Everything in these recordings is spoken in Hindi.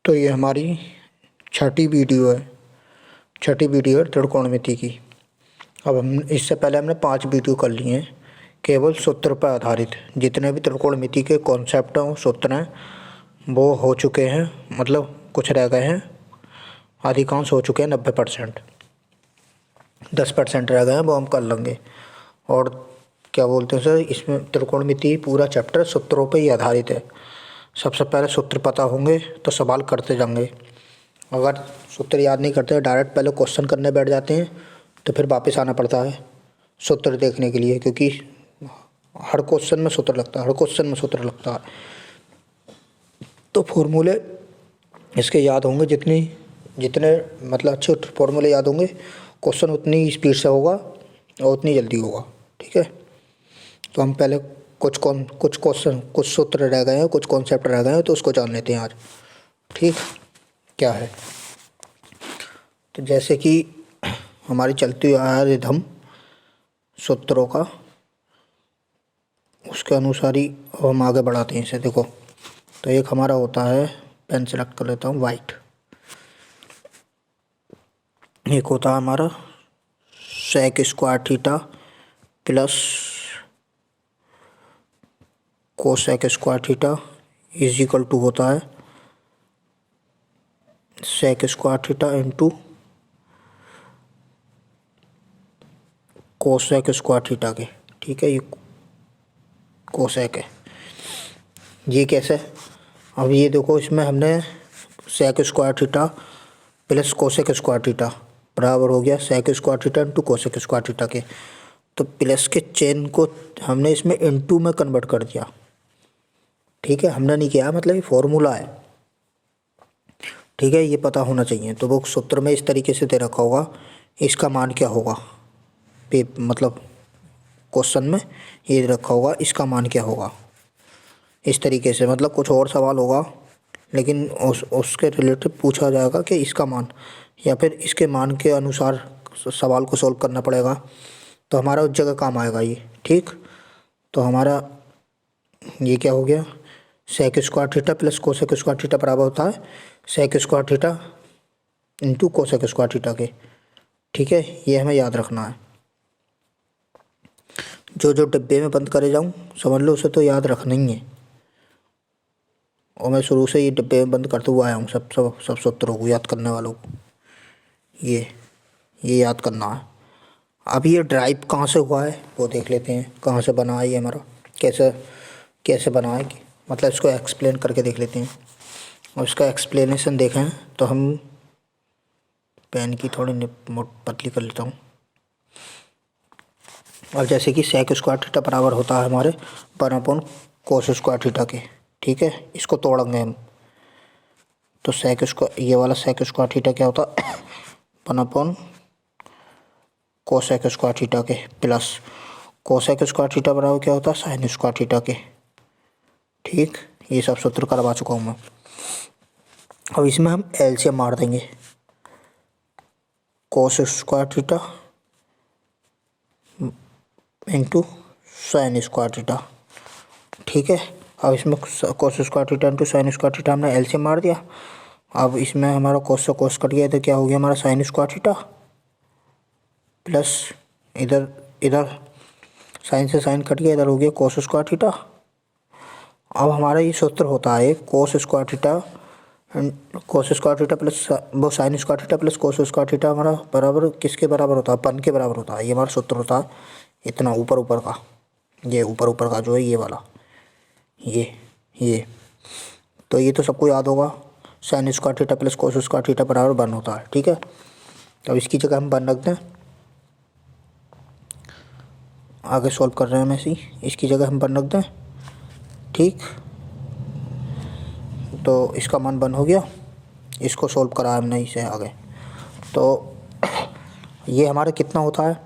तो ये हमारी छठी वीडियो है त्रिकोणमिति की। अब हम इससे पहले हमने 5 वीडियो कर लिए हैं केवल सूत्र पर आधारित। जितने भी त्रिकोणमिति के कॉन्सेप्ट हैं सूत्र हैं वो हो चुके हैं, मतलब कुछ रह गए हैं, अधिकांश हो चुके हैं 90%। 10% रह गए हैं वो हम कर लेंगे। और क्या बोलते हैं सर, इसमें त्रिकोणमिति पूरा चैप्टर सूत्रों पर ही आधारित है। सबसे पहले सूत्र पता होंगे तो सवाल करते जाएंगे। अगर सूत्र याद नहीं करते डायरेक्ट पहले क्वेश्चन करने बैठ जाते हैं तो फिर वापस आना पड़ता है सूत्र देखने के लिए, क्योंकि हर क्वेश्चन में सूत्र लगता है। तो फॉर्मूले इसके याद होंगे, जितने मतलब अच्छे फॉर्मूले याद होंगे, क्वेश्चन उतनी स्पीड से होगा और उतनी जल्दी होगा। ठीक है, तो हम पहले कुछ सूत्र रह गए हैं, कुछ कॉन्सेप्ट रह गए हैं, तो उसको जान लेते हैं आज। ठीक, क्या है तो जैसे कि हमारी चलती आ रही रिदम सूत्रों का, उसके अनुसार ही हम आगे बढ़ाते हैं इसे। देखो, तो एक हमारा होता है, पेन सेलेक्ट कर लेता हूँ, वाइट। एक होता है हमारा sec square theta plus cosec square theta is equal to होता है sec square theta into cosec square theta के। ठीक है, ये कोसेक है। ये कैसे? अब ये देखो, इसमें हमने sec square theta plus cosec square theta बराबर हो गया sec square theta into cosec square theta के। तो प्लस के चेन को हमने इसमें इंटू में कन्वर्ट कर दिया। ठीक है, हमने नहीं किया, मतलब ये फॉर्मूला है। ठीक है, ये पता होना चाहिए। तो वो सूत्र में इस तरीके से दे रखा होगा, इसका मान क्या होगा, मतलब क्वेश्चन में ये रखा होगा, इसका मान क्या होगा, इस तरीके से। मतलब कुछ और सवाल होगा लेकिन उसके रिलेटेड पूछा जाएगा कि इसका मान, या फिर इसके मान के अनुसार सवाल को सॉल्व करना पड़ेगा, तो हमारा उस जगह काम आएगा ये। ठीक, तो हमारा ये क्या हो गया, sec square theta plus cosec square theta बराबर होता है sec square theta into cosec square theta के। ठीक है, ये हमें याद रखना है। जो डिब्बे में बंद करे जाऊँ समझ लो, उसे तो याद रखना ही है। और मैं शुरू से ये डिब्बे में बंद करते हुआ आया हूँ सब सूत्रों को, याद करने वालों को ये याद करना है। अब ये ड्राइव कहाँ से हुआ है वो देख लेते हैं, कहाँ से बना है ये हमारा, कैसे बना है, मतलब इसको एक्सप्लेन करके देख लेते हैं। और इसका एक्सप्लेनेशन देखें तो हम पेन की थोड़ी पतली कर लेता हूँ। अब जैसे कि सेक स्क्वायर थीटा बराबर होता है हमारे 1/कोस स्क्वायर थीटा के। ठीक है, इसको तोड़ेंगे हम, तो ये वाला सेक स्क्वायर थीटा क्या होता है 1/कोसेक स्क्वायर थीटा के प्लस कोसेक स्क्वायर थीटा बराबर क्या होता है साइन स्क्वायर थीटा के। ठीक, ये सब सूत्र करवा चुका हूँ मैं। अब इसमें हम एलसीएम मार देंगे, कोस square theta into sine square theta. ठीक है, अब इसमें कोस square theta into sine square theta हमने एलसीएम मार दिया। अब इसमें हमारा कोस से कोस कट गया तो क्या हो गया हमारा साइन स्क्वायर थीटा प्लस इधर साइन से साइन कट गया, इधर हो गया कोस स्क्वायर थीटा। अब हमारा ये सूत्र होता है कोस स्क्वायर थीटा प्लस वो sign square theta plus cos square theta हमारा बराबर किसके बराबर होता है, 1 के बराबर होता है। ये हमारा सूत्र होता है इतना ऊपर का, ये ऊपर का जो है ये वाला, ये तो ये तो सबको याद होगा, sign square theta plus cos square theta बराबर 1 होता है। ठीक है, तो इसकी जगह हम 1 रख दें, आगे सॉल्व कर रहे हैं हम ऐसे ही, इसकी जगह हम 1 रख दें। ठीक, तो इसका मान 1 हो गया, इसको सॉल्व करा हमने इसे आगे। तो ये हमारा कितना होता है,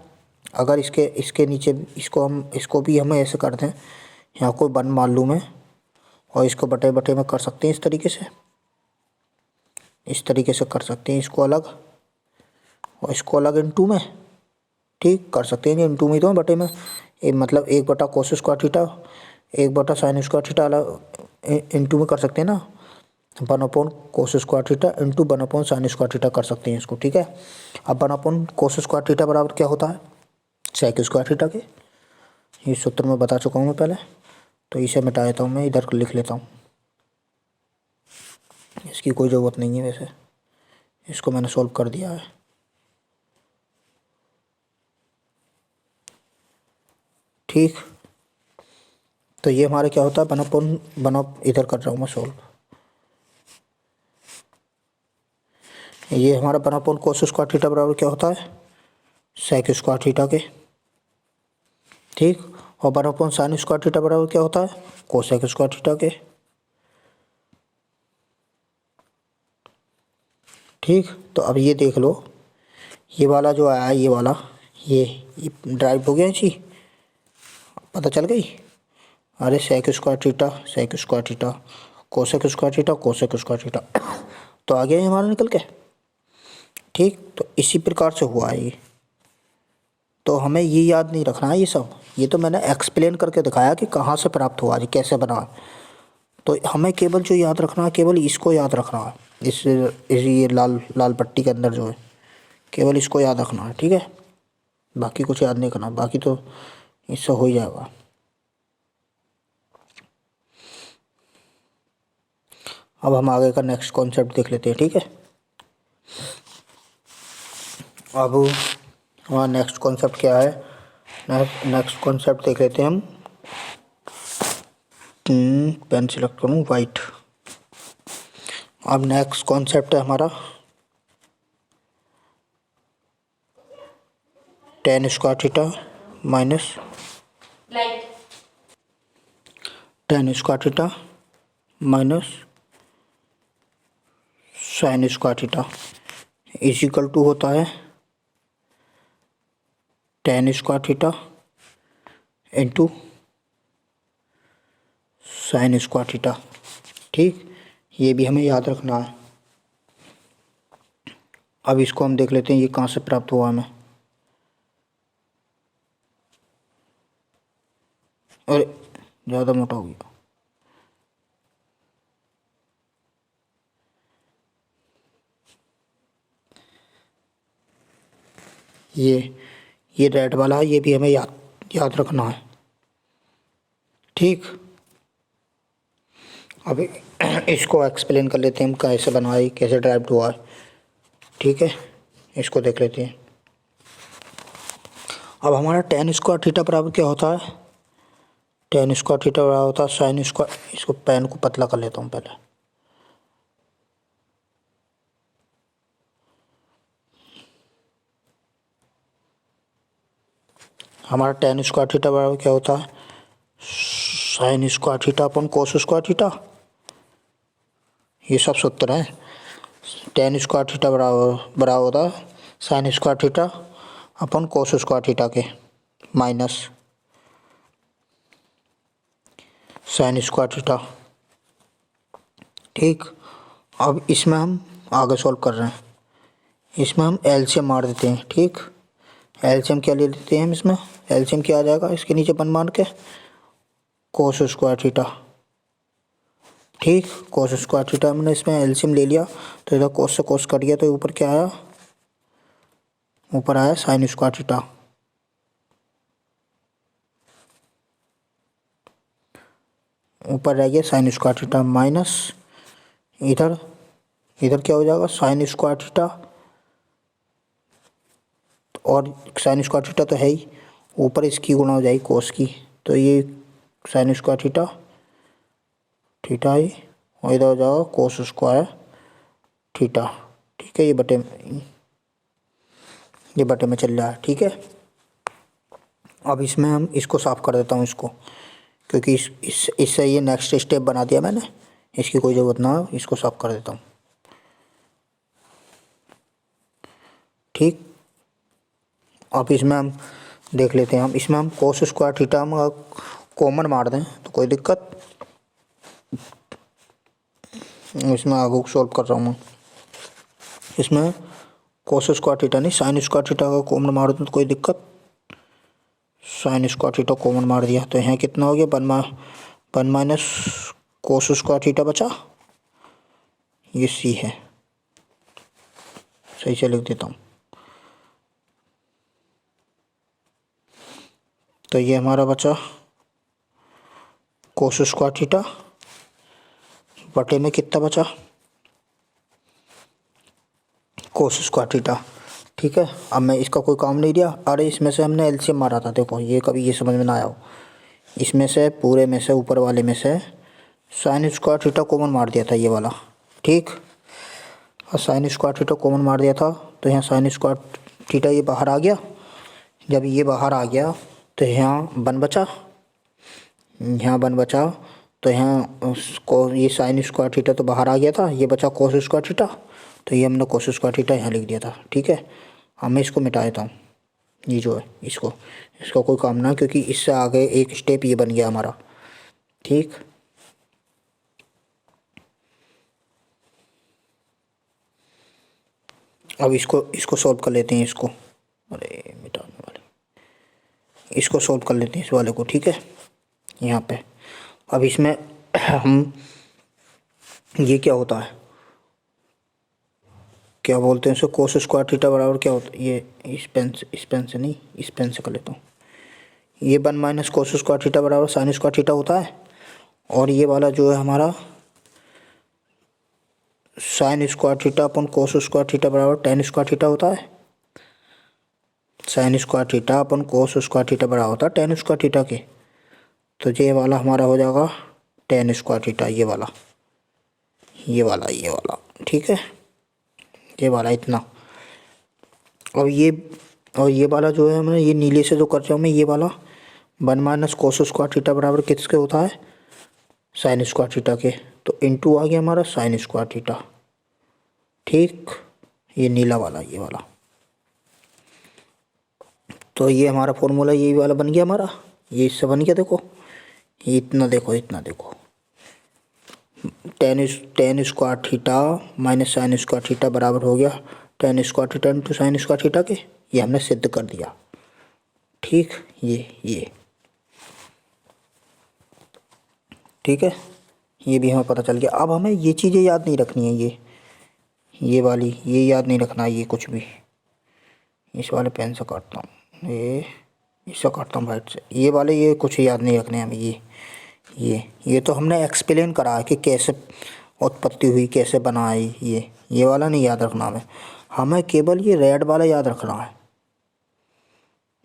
अगर इसके नीचे इसको भी हम ऐसे कर दें, यहाँ को 1 मान लूँ मैं, और इसको बटे में कर सकते हैं, इस तरीके से कर सकते हैं, इसको अलग और इसको अलग इंटू में। ठीक, कर सकते हैं इंटू में तो बटे में, मतलब 1/कोस स्क्वायर थीटा 1/साइन स्क्वायर थीटा अलग इंटू में कर सकते हैं ना। वन अपॉन कोस square theta into one upon sine square theta कर सकते हैं इसको, ठीक है। अब वन अपॉन कोस स्क्वायर थीटा बराबर क्या होता है, सेक स्क्वायर थीटा के। ये सूत्र में बता चुका हूँ मैं पहले, तो इसे मिटा देता हूँ मैं, इधर लिख लेता हूँ, इसकी कोई ज़रूरत नहीं है वैसे, इसको मैंने सॉल्व कर दिया है, ठीक। तो ये हमारे क्या होता है, वन अपॉन इधर कर रहा हूँ मैं सॉल्व, ये हमारा वन अपॉन कोस स्क्वायर थीटा बराबर क्या होता है, सेक स्क्वायर थीटा के, ठीक। और one upon sine square theta बराबर क्या होता है, कोसेक स्क्वायर थीटा के, ठीक। तो अब ये देख लो, ये वाला जो आया, ये वाला ये ड्राइव हो गया जी, पता चल गई। अरे sec square theta sec square theta, cosec square theta cosec square theta, तो आ गया ये हमारा निकल के, ठीक। तो इसी प्रकार से हुआ है ये, तो हमें ये याद नहीं रखना है ये सब, ये तो मैंने एक्सप्लेन करके दिखाया कि कहाँ से प्राप्त हुआ, ये कैसे बना। तो हमें केवल जो याद रखना है, केवल इसको याद रखना है, इस ये लाल लाल पट्टी के अंदर जो है, केवल इसको याद रखना है, ठीक है। बाकी कुछ याद नहीं करना, बाकी तो इससे हो ही जाएगा। अब हम आगे का नेक्स्ट कॉन्सेप्ट देख लेते हैं, ठीक है। अब हमारा नेक्स्ट कॉन्सेप्ट क्या है, नेक्स्ट कॉन्सेप्ट देख लेते हैं हम। पेन सिलेक्ट करूँ वाइट। अब नेक्स्ट कॉन्सेप्ट है हमारा tan square theta minus tan square theta minus sine square theta is equal to होता है tan square theta into sine square theta, ठीक। ये भी हमें याद रखना है। अब इसको हम देख लेते हैं ये कहाँ से प्राप्त हुआ हमें। अरे ज़्यादा मोटा हो गया, ये रेड वाला है, ये भी हमें याद रखना है, ठीक। अभी इसको एक्सप्लेन कर लेते हैं हम, कैसे बनवाई कैसे ड्राइव हुआ है, ठीक है। इसको देख लेते हैं। अब हमारा टेन स्क्वायर थीटा बराबर क्या होता है, टेन स्क्वायर थीटा बराबर होता है साइन स्क्वायर, इसको पेन को पतला कर लेता हूँ पहले, हमारा टेन स्क्वायर थीटा बराबर क्या होता है, साइन स्क्वायर थीटा अपन कोस स्क्वायर थीटा, ये सब सूत्र है। टेन स्क्वायर थीटा बराबर होता है साइन स्क्वायर थीटा अपन कोस स्क्वायर थीटा के माइनस साइन स्क्वायर थीटा, ठीक। अब इसमें हम आगे सॉल्व कर रहे हैं, इसमें हम एलसीएम मार देते हैं, ठीक। एलसीएम क्या ले लेते हैं हम इसमें, एलसीएम क्या आ जाएगा इसके नीचे वन मान के, कोस स्क्वायर थीटा, ठीक। कोस स्क्वायर थीटा हमने इसमें एलसीएम ले लिया, तो इधर कोस से कोस कट गया, तो ऊपर क्या आया, ऊपर आया साइन स्क्वायर थीटा, ऊपर रह गया साइन स्क्वायर थीटा माइनस इधर क्या हो जाएगा साइन स्क्वायर थीटा, और साइन स्क्वायर थीटा तो है ही, ऊपर इसकी गुणा हो जाएगी कोस की, तो ये साइन स्क्वायर थीटा थीटा ही, और इधर हो जाएगा कोस स्क्वायर थीटा, ठीक है। ये बटे में चल रहा है, ठीक है। अब इसमें हम इसको साफ कर देता हूँ इसको, क्योंकि इससे ये नेक्स्ट स्टेप बना दिया मैंने, इसकी कोई ज़रूरत ना हो, इसको साफ कर देता हूँ, ठीक। अब इसमें हम देख लेते हैं, हम इसमें हम कोस स्क्वायर थीटा हम कॉमन मार दें तो कोई दिक्कत, इसमें आगे सॉल्व कर रहा हूँ मैं, इसमें कोस स्क्वायर थीटा नहीं साइन स्क्वायर थीटा का कॉमन मार दूँ तो कोई दिक्कत, साइन स्क्वायर थीटा कॉमन मार दिया, तो यहाँ कितना हो गया one minus cos square theta बचा, ये सी है, सही से लिख देता हूँ। तो ये हमारा बचा कोस स्क्वायर थीटा बटे में कितना बचा, कोस स्क्वायर थीटा। ठीक है, अब मैं इसका कोई काम नहीं दिया। अरे इसमें से हमने एलसीएम मारा था, देखो ये कभी ये समझ में ना आया हो। इसमें से पूरे में से ऊपर वाले में से साइन स्क्वायर थीटा कॉमन मार दिया था ये वाला। ठीक, और साइन स्क्वायर थीटा कॉमन मार दिया था तो यहाँ साइन स्क्वायर थीटा ये बाहर आ गया। जब ये बाहर आ गया तो यहाँ वन बचा, यहाँ वन बचा, तो यहाँ उसको ये साइन स्क्वायर थीटा तो बाहर आ गया था, ये बचा कोस स्क्वायर थीटा, तो ये हमने कोस स्क्वायर थीटा यहाँ लिख दिया था। ठीक है, अब मैं इसको मिटा देता हूँ, ये जो है इसका कोई काम ना, क्योंकि इससे आगे एक स्टेप ये बन गया हमारा। ठीक, अब इसको सॉल्व कर लेते हैं इसको, अरे मिटाने वाले, इसको सॉल्व कर लेते हैं इस वाले को। ठीक है, यहाँ पे अब इसमें हम ये क्या होता है, क्या बोलते हैं इसको, कोस स्क्वायर थीटा बराबर क्या होता है, ये इस पेन से नहीं, इस पेन से कर लेता हूँ। ये one minus cos square theta बराबर साइन स्क्वायर थीटा होता है, और ये वाला जो है हमारा साइन स्क्वायर थीटा अपन कोस स्क्वायर थीटा बराबर टेन स्क्वायर थीटा होता है। साइन स्क्वायर थीटा अपन कोस स्क्वायर थीटा बराबर होता है टेन स्क्वायर थीटा के, तो ये वाला हमारा हो जाएगा टेन स्क्वायर थीटा, ये वाला ये वाला ये वाला। ठीक है, ये वाला इतना। और ये वाला जो है, मैं ये नीले से जो कर रहा हूँ मैं, ये वाला one minus cos square theta बराबर किसके होता है, साइन स्क्वायर थीटा के, तो इनटू आ गया हमारा साइन स्क्वायर थीटा। ठीक, ये नीला वाला ये वाला, तो ये हमारा फॉर्मूला ये वाला बन गया हमारा, ये इससे बन गया। देखो ये इतना, देखो इतना, देखो ten square theta minus sine square theta बराबर हो गया ten square theta into sine square theta के, ये हमने सिद्ध कर दिया। ठीक, ये ठीक है, ये भी हमें पता चल गया। अब हमें ये चीज़ें याद नहीं रखनी है, ये वाली ये याद नहीं रखना है, ये कुछ भी इस वाले पेन से काटता हूँ, ये इससे काटता हूँ वाइट से, ये वाले ये कुछ याद नहीं रखने हमें। ये तो हमने एक्सप्लेन करा है कि कैसे उत्पत्ति हुई, कैसे बनाई, ये वाला नहीं याद रखना हमें केवल ये रेड वाला याद रखना है।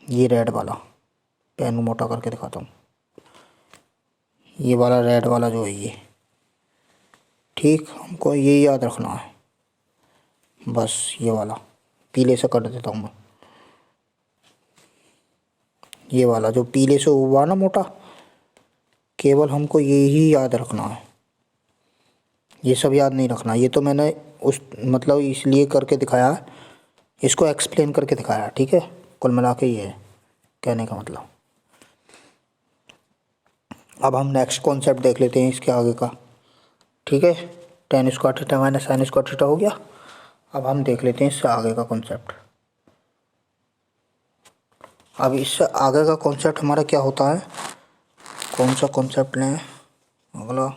ये रेड वाला, पेन मोटा करके दिखाता हूँ, ये वाला रेड वाला जो है ये, ठीक, हमको ये याद रखना है बस। ये वाला पीले से कर देता हूँ मैं, ये वाला जो पीले से हुआ ना मोटा, केवल हमको ये ही याद रखना है, ये सब याद नहीं रखना। ये तो मैंने उस मतलब इसलिए करके दिखाया है, इसको एक्सप्लेन करके दिखाया। ठीक है, कुल मिला के ये है कहने का मतलब। अब हम नेक्स्ट कॉन्सेप्ट देख लेते हैं इसके आगे का। ठीक है, tan square theta minus sine square theta हो गया। अब हम देख लेते हैं इससे आगे का कॉन्सेप्ट। अब इससे आगे का कॉन्सेप्ट हमारा क्या होता है, कौन सा कॉन्सेप्ट लें, अगला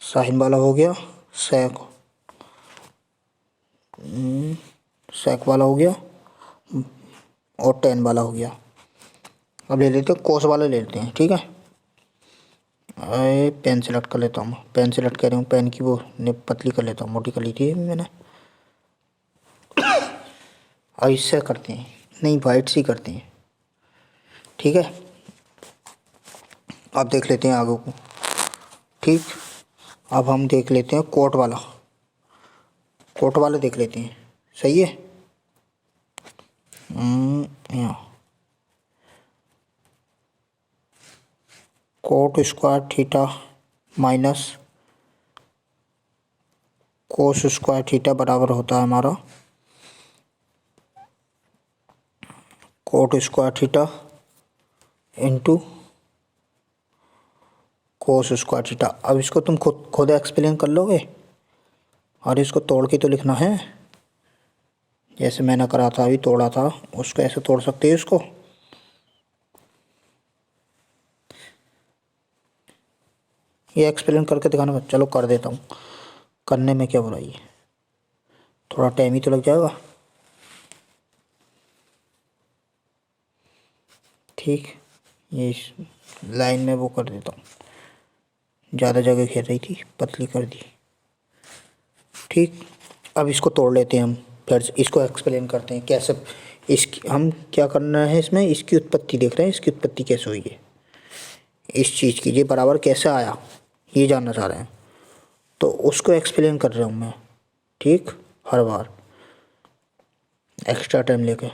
साइन वाला हो गया, सेक वाला हो गया, और टेन वाला हो गया। अब ले लेते हैं कोस वाला ले लेते हैं। ठीक है, पेन सेलेक्ट कर लेता हूँ, पेन सेलेक्ट कर रही हूँ, पेन की वो पतली कर लेता हूँ, मोटी कर ली थी मैंने। और इससे करते हैं, नहीं वाइट से करते हैं। ठीक है, अब देख लेते हैं आगे को। ठीक, अब हम देख लेते हैं कोट वाला देख लेते हैं, सही है। यहाँ coat square theta minus cos square theta बराबर होता है हमारा coat square theta into cos square theta. अब इसको तुम खुद एक्सप्लेन कर लोगे, और इसको तोड़ के तो लिखना है, जैसे मैंने करा था अभी, तोड़ा था उसको ऐसे तोड़ सकते हैं इसको। ये एक्सप्लेन करके दिखाना, चलो कर देता हूँ। करने में क्या बुराई है, थोड़ा टाइम ही तो लग जाएगा। ठीक, ये इस लाइन में वो कर देता हूँ, ज़्यादा जगह घेर रही थी, पतली कर दी। ठीक, अब इसको तोड़ लेते हैं हम, फिर इसको एक्सप्लेन करते हैं कैसे। इसकी हम क्या करना है इसमें, इसकी उत्पत्ति देख रहे हैं, इसकी उत्पत्ति कैसे हुई है इस चीज़ की, ये बराबर कैसे आया ये जानना चाह रहे हैं, तो उसको एक्सप्लेन कर रहा हूँ मैं। ठीक, हर बार एक्स्ट्रा टाइम लेके,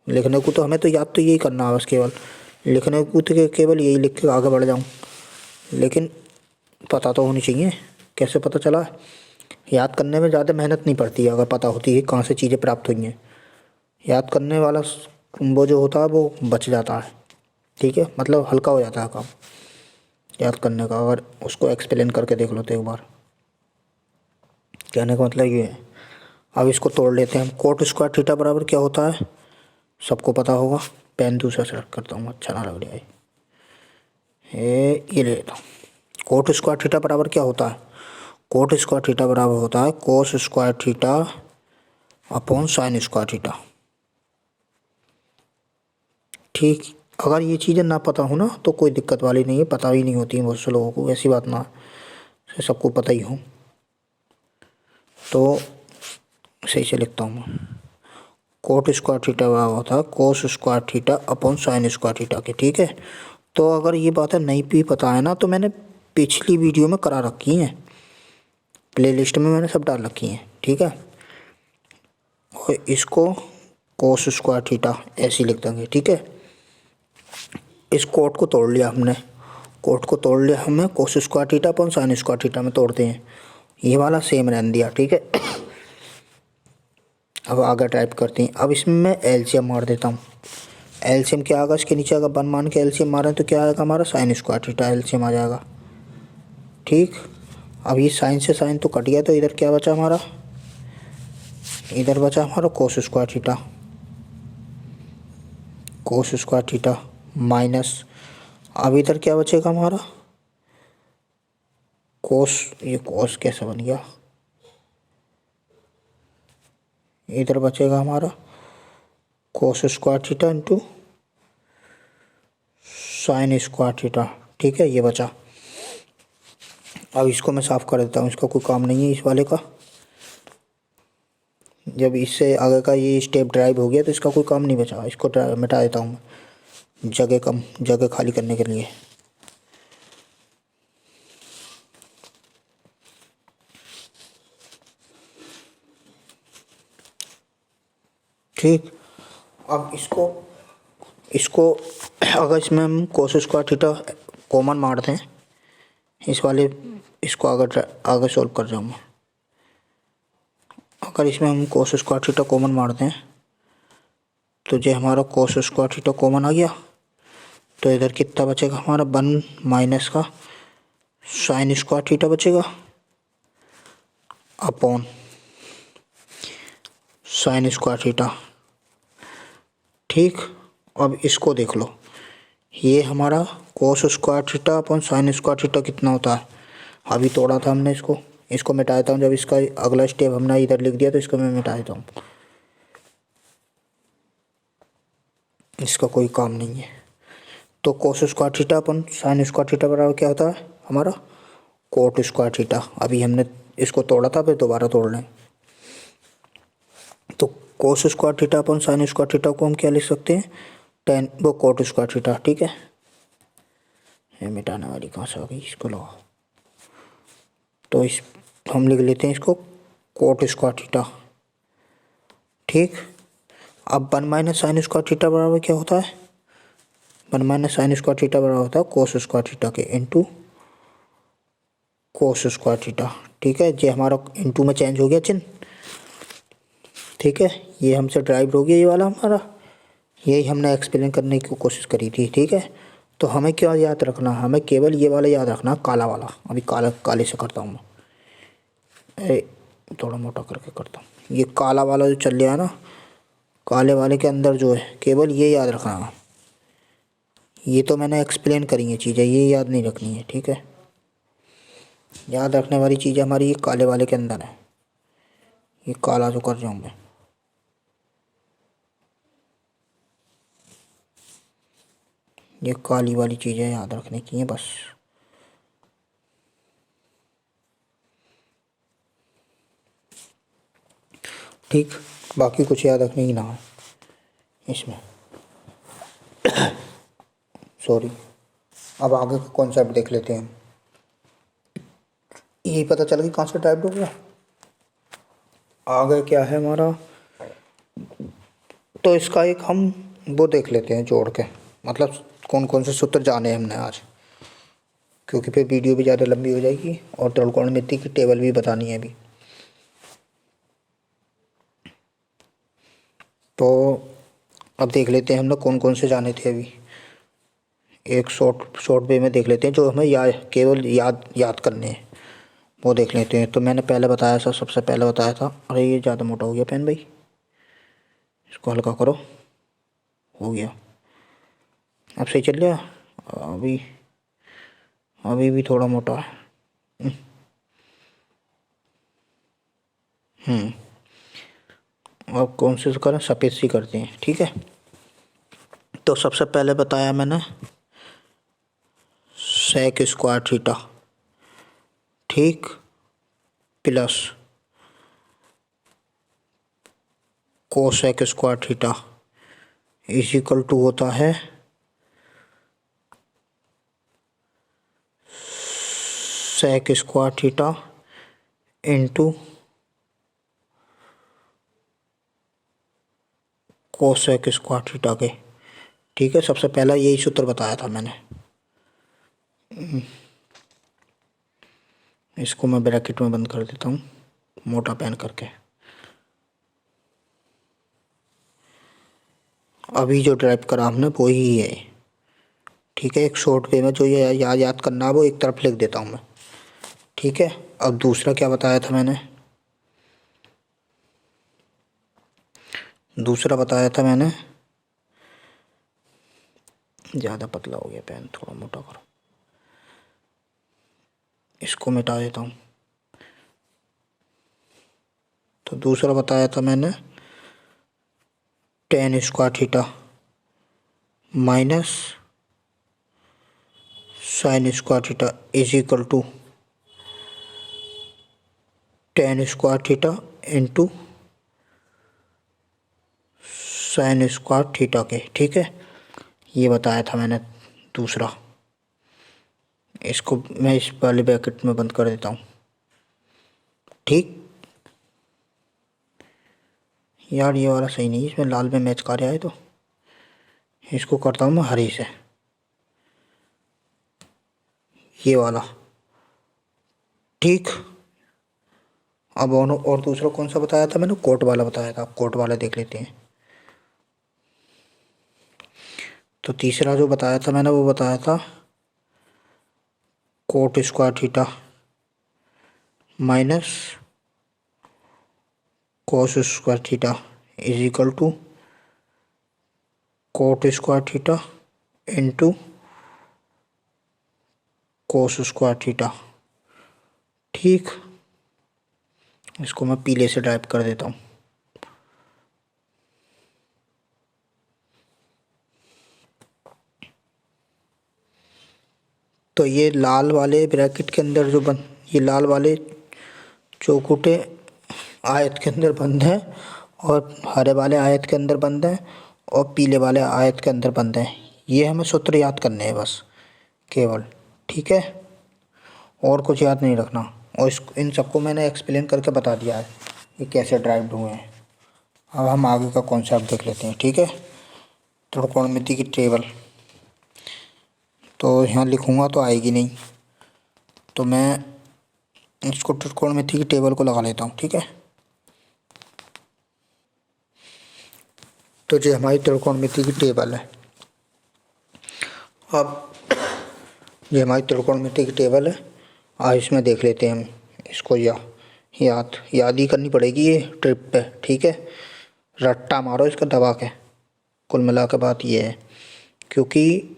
लिखने को तो हमें तो याद तो यही करना है बस, केवल लिखने को तो केवल यही लिख के आगे बढ़ जाऊँ, लेकिन पता तो होनी चाहिए कैसे पता चला। याद करने में ज़्यादा मेहनत नहीं पड़ती है अगर पता होती है कहाँ से चीज़ें प्राप्त हुई हैं। याद करने वाला वो जो होता है वो बच जाता है। ठीक है, मतलब हल्का हो जाता है काम याद करने का, अगर उसको एक्सप्लेन करके देख लो तो एक बार। कहने का मतलब ये है। अब इसको तोड़ लेते हैं हम। कोट स्क्वायर थीटा बराबर क्या होता है सबको पता होगा। पेन दूसरा सेलेक्ट करता हूँ, अच्छा ना लग रहा है, ये ले लेता हूँ। कोट स्क्वायर थीटा बराबर क्या होता है, कोट स्क्वायर थीटा बराबर होता है कोस square theta upon sine square theta. ठीक, अगर ये चीज़ें ना पता हो ना तो कोई दिक्कत वाली नहीं है, पता ही नहीं होती है बहुत से लोगों को, ऐसी बात ना सबको पता ही हो। तो सही से लिखता हूँ मैं, कोट स्क्वायर थीटा बराबर होता है कोस square theta upon sine square theta के। ठीक है, तो अगर ये बातें नहीं भी पता है ना तो मैंने पिछली वीडियो में करा रखी हैं, प्लेलिस्ट में मैंने सब डाल रखी हैं। ठीक है, और इसको कोस स्क्वायर थीटा ऐसे लिख देंगे। ठीक है, इस कोट को तोड़ लिया हमने, कोट को तोड़ लिया हमने, कोस स्क्वायर थीटा अपन साइन स्क्वायर थीटा में तोड़ते हैं, ये वाला सेम रहने दिया। ठीक है, अब आगे टाइप करते हैं। अब इसमें मैं एलसीएम मार देता हूँ। एलसीएम क्या आएगा, इसके नीचे अगर 1 मान के एलसीएम मारें तो क्या आएगा हमारा, साइन स्क्वायर थीटा एलसीएम आ जाएगा। ठीक, अब ये साइन से साइन तो कट गया, तो इधर क्या बचा हमारा, इधर बचा हमारा कोस स्क्वायर थीटा, कोस स्क्वायर थीटा माइनस, अब इधर क्या बचेगा हमारा कोस, ये कोस कैसे बन गया, इधर बचेगा हमारा कोस square theta into sine square theta. ठीक है, ये बचा। अब इसको मैं साफ़ कर देता हूँ, इसका कोई काम नहीं है इस वाले का। जब इससे आगे का ये स्टेप ड्राइव हो गया तो इसका कोई काम नहीं बचा, इसको मिटा देता हूँ मैं, जगह खाली करने के लिए। ठीक, अब इसको अगर इसमें हम कोस स्क्वायर थीटा कॉमन मारते हैं इस वाले, इसको आगे सोल्व कर रहा हूँ मैं। अगर इसमें हम कोस स्क्वायर थीटा कॉमन मारते हैं तो जो हमारा कोस स्क्वायर थीटा कॉमन आ गया, तो इधर कितना बचेगा हमारा 1 माइनस का साइन स्क्वायर थीटा बचेगा अपॉन साइन स्क्वायर थीटा। ठीक, अब इसको देख लो, ये हमारा कोस square theta upon sine square theta कितना होता है, अभी तोड़ा था हमने इसको, इसको मिटा देता हूँ। जब इसका अगला स्टेप हमने इधर लिख दिया तो इसको मैं मिटा देता हूँ, इसका कोई काम नहीं है। तो कोस स्क्वायर थीटा अपन साइन स्क्वायर थीटा बराबर क्या होता है हमारा कोट स्क्वायर थीटा। अभी हमने इसको तोड़ा था, फिर दोबारा तोड़ लें। तो कोस स्क्वायर थीटा अपन साइन स्क्वायर थीटा को हम क्या लिख सकते हैं, टेन वो कोट स्क्वायर थीटा। ठीक है, ये मिटाने वाली कहाँ से आ गई, इसको लगाओ, तो इस हम लिख लेते हैं इसको कोट स्क्वायर थीटा। ठीक, अब 1 माइनस साइन स्क्वायर थीटा बराबर क्या होता है, 1 माइनस साइन स्क्वायर थीटा बराबर होता है कोस स्क्वायर थीटा के इंटू कोस स्क्वायर थीटा। ठीक है, ये हमारा इंटू में चेंज हो गया चिन्ह। ठीक है, ये हमसे ड्राइव हो गया ये वाला हमारा, यही हमने एक्सप्लेन करने की कोशिश करी थी। ठीक है, तो हमें क्या याद रखना, हमें केवल ये वाला याद रखना, काला वाला। अभी काले से करता हूँ मैं, थोड़ा मोटा करके करता हूँ। ये काला वाला जो चल रहा है ना, काले वाले के अंदर जो है केवल ये याद रखना, ये तो मैंने एक्सप्लेन करी है चीज़ें, ये याद नहीं रखनी है। ठीक है, याद रखने वाली चीज़ हमारी ये काले वाले के अंदर है, ये काला जो कर रहा हूँ मैं, ये काली वाली चीज़ें याद रखने की है बस। ठीक, बाकी कुछ याद रखने की ना है इसमें। सॉरी, अब आगे का कॉन्सेप्ट देख लेते हैं। यही पता चल गई कहाँ से टाइप हो गया। आगे क्या है हमारा, तो इसका एक हम वो देख लेते हैं जोड़ के, मतलब कौन कौन से सूत्र जाने हमने आज, क्योंकि फिर वीडियो भी ज़्यादा लंबी हो जाएगी और त्रिकोणमिति की टेबल भी बतानी है अभी। तो अब देख लेते हैं हम लोग कौन कौन से जाने थे अभी। एक शॉर्ट शॉर्ट वे में देख लेते हैं जो हमें केवल याद करने हैं, वो देख लेते हैं। तो मैंने पहले बताया था, सबसे पहले बताया था, अरे ये ज़्यादा मोटा हो गया पेन भाई, इसको हल्का करो, हो गया, अब सही चल रहा। अभी अभी भी थोड़ा मोटा है। अब कौन से करें, सफ़ेद सी करते हैं, ठीक है। तो सबसे पहले बताया मैंने सेक स्क्वायर थीटा, ठीक, plus cosec square theta is equal to होता है sec square theta into cosec square theta के, ठीक है। सबसे पहला यही सूत्र बताया था मैंने। इसको मैं ब्रैकेट में बंद कर देता हूँ मोटा पेन करके। अभी जो ड्राइव करा हमने वो ही है, ठीक है। एक शॉर्ट वे में जो ये याद करना है वो एक तरफ लिख देता हूँ मैं, ठीक है। अब दूसरा क्या बताया था मैंने, दूसरा बताया था मैंने, ज़्यादा पतला हो गया पेन, थोड़ा मोटा करो, इसको मिटा देता हूँ। तो दूसरा बताया था मैंने tan square theta minus sine square theta is equal to tan square theta into sine square theta के, ठीक है। ये बताया था मैंने दूसरा। इसको मैं इस वाले ब्रैकेट में बंद कर देता हूँ, ठीक। यार ये वाला सही नहीं, इसमें लाल में मैच कर रहा है, तो इसको करता हूँ मैं हरी से, ये वाला, ठीक। अब और दूसरा कौन सा बताया था मैंने, कोट वाला बताया था, कोट वाला देख लेते हैं। तो तीसरा जो बताया था मैंने वो बताया था cot square theta minus cos square theta is equal to cot square theta into cos square theta, ठीक। इसको मैं पीले से टाइप कर देता हूँ। तो ये लाल वाले ब्रैकेट के अंदर जो ये लाल वाले चौकुटे आयत के अंदर बंद हैं, और हरे वाले आयत के अंदर बंद हैं, और पीले वाले आयत के अंदर बंद हैं। ये हमें सूत्र याद करने हैं बस केवल, ठीक है, और कुछ याद नहीं रखना। और इन सबको मैंने एक्सप्लेन करके बता दिया है ये कैसे ड्राइव्ड हुए हैं। अब हम आगे का कॉन्सेप्ट देख लेते हैं, ठीक है। त्रिकोणमिति की टेबल, तो यहाँ लिखूँगा तो आएगी नहीं, तो मैं इसको त्रिकोणमिति की टेबल को लगा लेता हूँ, ठीक है। तो ये हमारी त्रिकोणमिति की टेबल है। अब ये हमारी त्रिकोणमिति की टेबल है, आज इसमें देख लेते हैं हम इसको। याद ही करनी पड़ेगी ये ट्रिप पे, ठीक है। रट्टा मारो इसका दबा के। कुल मिला के बात ये है, क्योंकि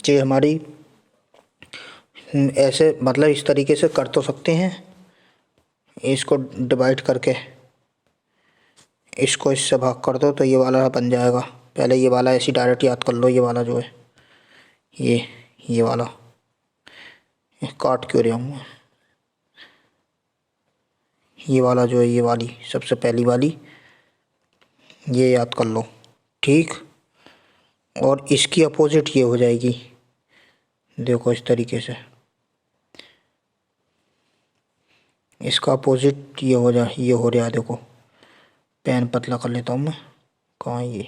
ये हमारी ऐसे मतलब इस तरीके से कर तो सकते हैं, इसको डिवाइड करके इसको इससे भाग कर दो तो ये वाला बन जाएगा। पहले ये वाला ऐसी डायरेक्ट याद कर लो, ये वाला जो है ये वाला, काट क्यों रहा हूँ, ये वाला जो है ये वाली सबसे पहली वाली ये याद कर लो, ठीक। और इसकी अपोजिट ये हो जाएगी, देखो इस तरीके से इसका अपोजिट ये हो रहा है, देखो पेन पतला कर लेता हूँ मैं, कहाँ ये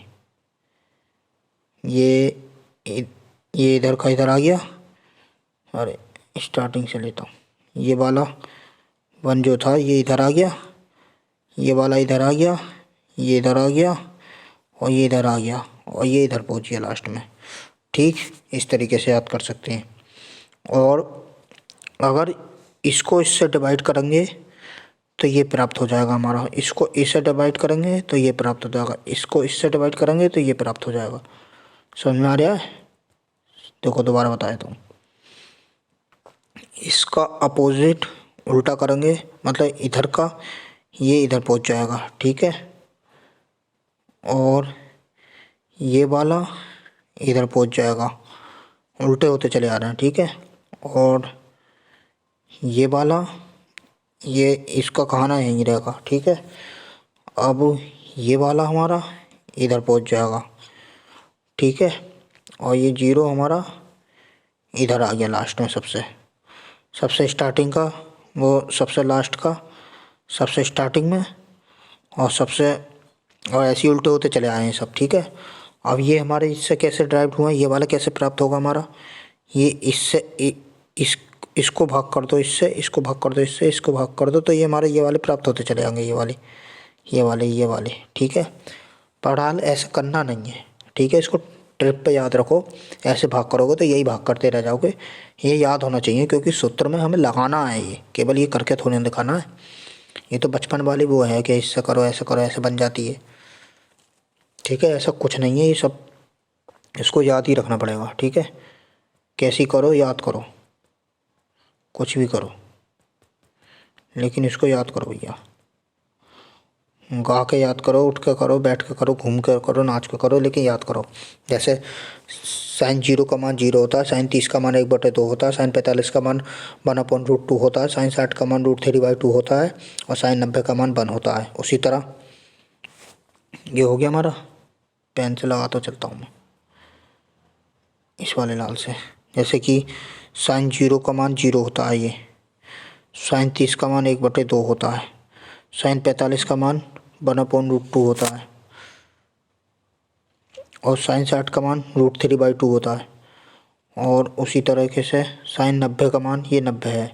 इधर का इधर आ गया। अरे स्टार्टिंग से लेता हूँ, ये वाला वन जो था ये इधर आ गया, ये वाला इधर आ गया, ये इधर आ गया और ये इधर आ गया और ये इधर पहुँच गया लास्ट में, ठीक। इस तरीके से याद कर सकते हैं। और अगर इसको इससे डिवाइड करेंगे तो ये प्राप्त हो जाएगा हमारा, इसको इससे डिवाइड करेंगे तो ये प्राप्त हो जाएगा, इसको इससे डिवाइड करेंगे तो ये प्राप्त हो जाएगा। समझ में आ रहा है? देखो दोबारा बताया तो इसका अपोजिट उल्टा करेंगे मतलब इधर का ये इधर पहुंच जाएगा, ठीक है। और ये वाला इधर पहुंच जाएगा, उल्टे होते चले आ रहे हैं, ठीक है। और ये वाला ये इसका खाना यहीं रहेगा, ठीक है। अब ये वाला हमारा इधर पहुंच जाएगा, ठीक है। और ये जीरो हमारा इधर आ गया लास्ट में, सबसे स्टार्टिंग का वो सबसे लास्ट का सबसे स्टार्टिंग में और और ऐसे ही उल्टे होते चले आए हैं सब, ठीक है। अब ये हमारे इससे कैसे ड्राइव हुआ, ये वाला कैसे प्राप्त होगा हमारा, ये इससे इसको भाग कर दो, इससे इसको भाग कर दो, इससे इसको भाग कर दो तो ये हमारे ये वाले प्राप्त होते चले आएंगे, ये वाले, ठीक है। पर हाल ऐसा करना नहीं है, ठीक है। इसको ट्रिप पे याद रखो, ऐसे भाग करोगे तो यही भाग करते रह जाओगे, ये याद होना चाहिए क्योंकि सूत्र में हमें लगाना है, ये केवल ये करके थोड़ी ना दिखाना है। ये तो बचपन वाली वो है कि इससे करो ऐसे करो ऐसे बन जाती है, ठीक है। ऐसा कुछ नहीं है, ये सब इसको याद ही रखना पड़ेगा, ठीक है। कैसी करो याद करो, कुछ भी करो लेकिन इसको याद करो भैया, गा के याद करो, उठ के करो, बैठ के करो, घूम के करो, नाच के करो, लेकिन याद करो। जैसे साइन 0 का मान 0 होता है, साइन 30 का मान 1/2 होता है, साइन 45 का मान 1/√2 होता है, साइन 60 का मान √3/2 होता है और साइन 90 का मान 1 होता है। उसी तरह ये हो गया हमारा। पेन से लगा तो चलता हूँ मैं इस वाले लाल से, जैसे कि साइन 0 का मान 0 होता है, ये साइन 30 का मान 1/2 होता है, साइन 45 का मान 1/√2 होता है और साइन 60 का मान √3/2 होता है। और उसी तरीके से साइन 90 का मान ये 90 है,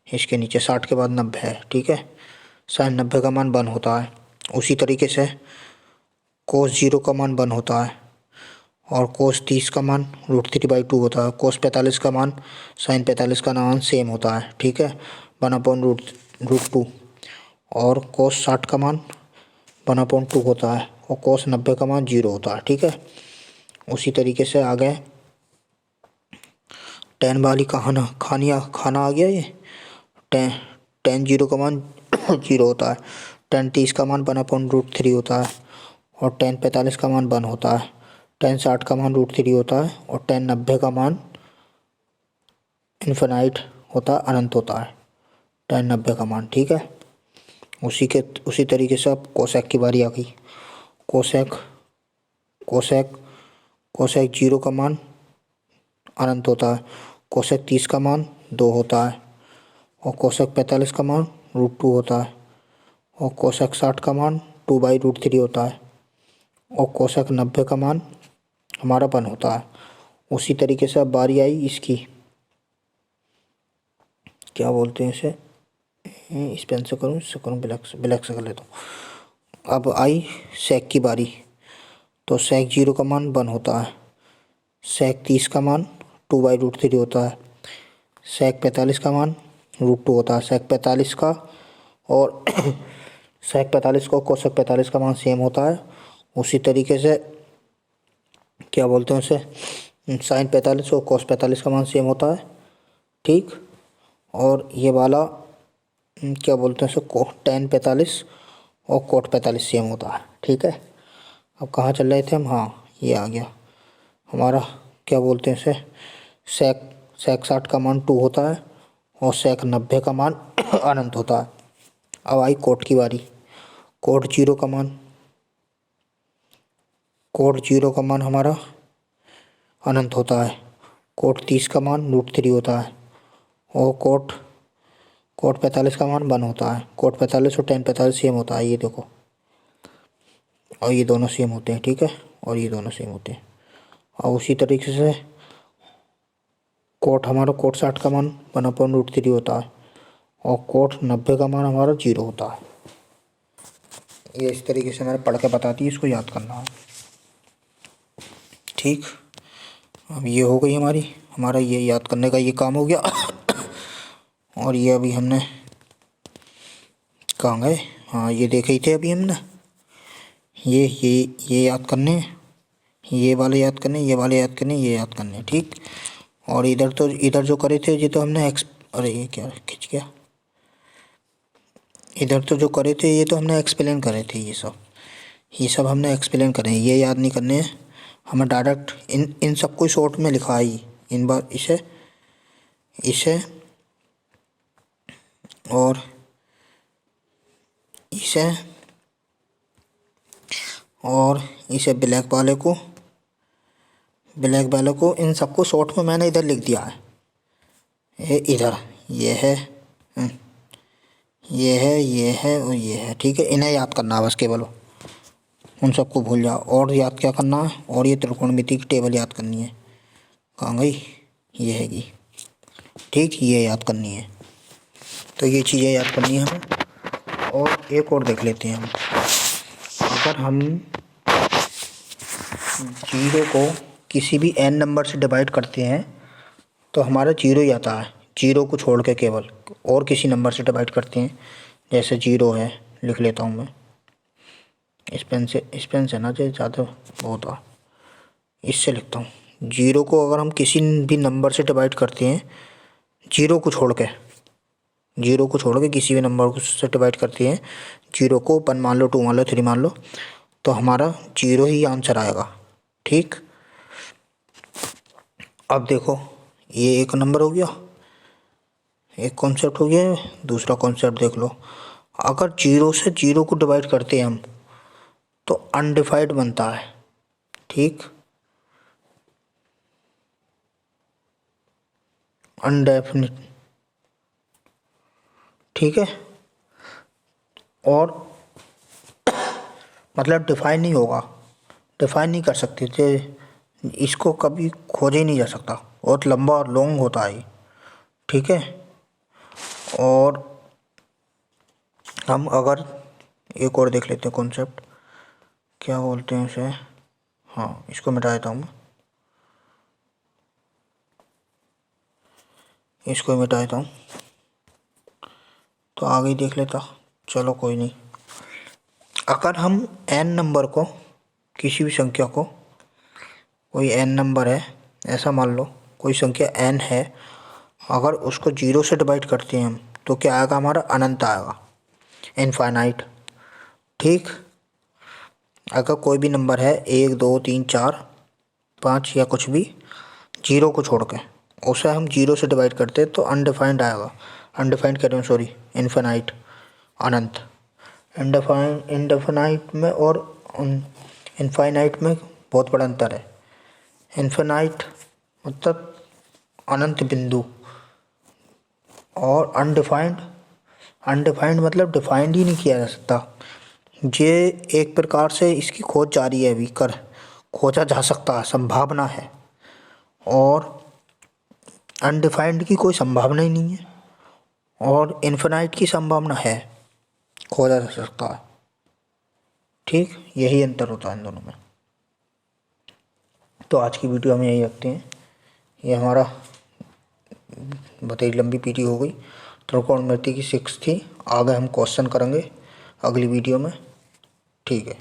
इसके नीचे 60 के बाद 90 है, ठीक है। साइन 90 का मान 1 होता है। उसी तरीके से कोस 0 का मान 1 होता है और कोस 30 का मान √3/2 होता है। कोस 45 का मान साइन 45 का मान सेम होता है, ठीक है, 1/√2। और कोस 60 का मान 1/2 होता है और कोस 90 का मान 0 होता है, ठीक है। उसी तरीके से आ गए टेन वाली खाना आ गया। ये टेन 0 का मान 0 होता है, टेन 30 का मान 1/√3 होता है और टेन 45 का मान 1 होता है, टेन 60 का मान √3 होता है और टेन 90 का मान इन्फिनाइट होता है, अनंत होता है टेन 90 का मान, ठीक है। उसी तरीके से अब कोसेक की बारी आ गई। कोसेक 0 का मान अनंत होता है, कोसेक 30 का मान 2 होता है और कोसेक 45 का मान √2 होता है और कोसेक 60 का मान 2/√3 होता है और कोसेक 90 का मान हमारा 1 होता है। उसी तरीके से अब बारी आई इसकी, क्या बोलते हैं इसे, इस पेन से करूँ, इससे करूँ, ब्लैक से कर लेता हूँ। अब आई सेक की बारी, तो सेक 0 का मान 1 होता है, सेक 30 का मान 2/√3 होता है, सेक 45 का मान √2 होता है। सेक 45 का और सेक 45 का कोसेक 45 का मान सेम होता है। उसी तरीके से क्या बोलते हैं उसे, साइन 45 और कोस 45 का मान सेम होता है, ठीक। और ये वाला क्या बोलते हैं इसको, tan 45 और cot 45 सेम होता है। ठीक है, अब कहाँ चल रहे थे हम, हाँ ये आ गया हमारा, क्या बोलते हैं इसे, sec 60 का मान 2 होता है और sec 90 का मान अनंत होता है। अब आई cot की बारी। cot 0 का मान हमारा अनंत होता है। cot 30 का मान √3 होता है और cot 45 का मान 1 होता है। cot 45 और tan 45 सेम होता है, ये देखो, और ये दोनों सेम होते हैं। ठीक है, और ये दोनों सेम होते हैं। और उसी तरीके से हमारा cot 60 का मान 1/√3 होता है और cot 90 का मान हमारा 0 होता है। ये इस तरीके से मैंने पढ़ के बताती है, इसको याद करना है। ठीक, अब ये हो गई हमारा ये याद करने का ये काम हो गया। और ये अभी हमने कहाँ गए, हाँ ये देखे ही थे अभी हमने, ये याद करने, ये वाले याद करने, ये वाले याद करने, ये याद करने। ठीक, और इधर जो करे थे ये तो हमने अरे ये क्या खिंच गया, इधर तो जो करे थे ये तो हमने एक्सप्लेन करे थे। ये सब हमने एक्सप्लेन करे, ये याद नहीं करने हैं हमें। डायरेक्ट इन सबको शॉर्ट में लिखा है। इन बार इसे और इसे ब्लैक वाले को इन सबको शॉर्ट में मैंने इधर लिख दिया है। इधर ये है, ये है और ये है। ठीक है, इन्हें याद करना है बस, केवल उन सबको भूल जाओ। और याद क्या करना है, और ये त्रिकोणमिति की टेबल याद करनी है। कहाँ गई, ये हैगी। ठीक, ये याद करनी है। तो ये चीज़ें याद करनी है हमें। और एक और देख लेते हैं हम, अगर हम 0 को किसी भी n नंबर से डिवाइड करते हैं तो हमारा 0 ही आता है। 0 को छोड़ के केवल और किसी नंबर से डिवाइड करते हैं, जैसे 0 है, लिख लेता हूँ मैं इस पेन से ना, जो ज़्यादा बहुत आ, इससे लिखता हूँ। 0 को अगर हम किसी भी नंबर से डिवाइड करते हैं, 0 को छोड़ के किसी भी नंबर से डिवाइड करते हैं, 0 को 1 मान लो, 2 मान लो, 3 मान लो, तो हमारा 0 ही आंसर आएगा। ठीक, अब देखो ये एक नंबर हो गया, एक कॉन्सेप्ट हो गया। दूसरा कॉन्सेप्ट देख लो, अगर 0 से 0 को डिवाइड करते हैं हम तो अनडिफाइंड बनता है। ठीक, अनडेफिनिट। ठीक है, और मतलब डिफाइन नहीं होगा, डिफाइन नहीं कर सकते थे, इसको कभी खोजा ही नहीं जा सकता, बहुत लंबा और लॉन्ग होता है। ठीक है, और हम अगर एक और देख लेते हैं कॉन्सेप्ट, क्या बोलते हैं इसे, हाँ इसको मिटा देता हूँ मैं, इसको मिटा देता हूँ तो आगे ही देख लेता। चलो कोई नहीं। अगर हम n नंबर को, किसी भी संख्या को, कोई n नंबर है, ऐसा मान लो कोई संख्या n है, अगर उसको 0 से डिवाइड करते हैं हम तो क्या आएगा, हमारा अनंत आएगा, इनफाइनाइट। ठीक, अगर कोई भी नंबर है 1 2 3 4 5 या कुछ भी, 0 को छोड़ के उसे हम 0 से डिवाइड करते हैं तो अनडिफाइंड आएगा, अनडिफाइंड कह रहा हूँ सॉरी, इनफाइनाइट, अनंत। इनडेफिनाइट में और इनफाइनाइट में बहुत बड़ा अंतर है। इनफाइनाइट मतलब अनंत बिंदु, और अनडिफाइंड मतलब डिफाइंड ही नहीं किया जा सकता। ये एक प्रकार से इसकी खोज जारी है, अभी खोजा जा सकता है, संभावना है। और अनडिफाइंड की कोई संभावना ही नहीं है, और इनफिनाइट की संभावना है, खोजा जा सकता है। ठीक, यही अंतर होता है इन दोनों में। तो आज की वीडियो हम यही रखते हैं। ये हमारा बहुत ही लंबी पीटी हो गई, त्रिकोणमिति की 6 थी। आगे हम क्वेश्चन करेंगे अगली वीडियो में। ठीक है।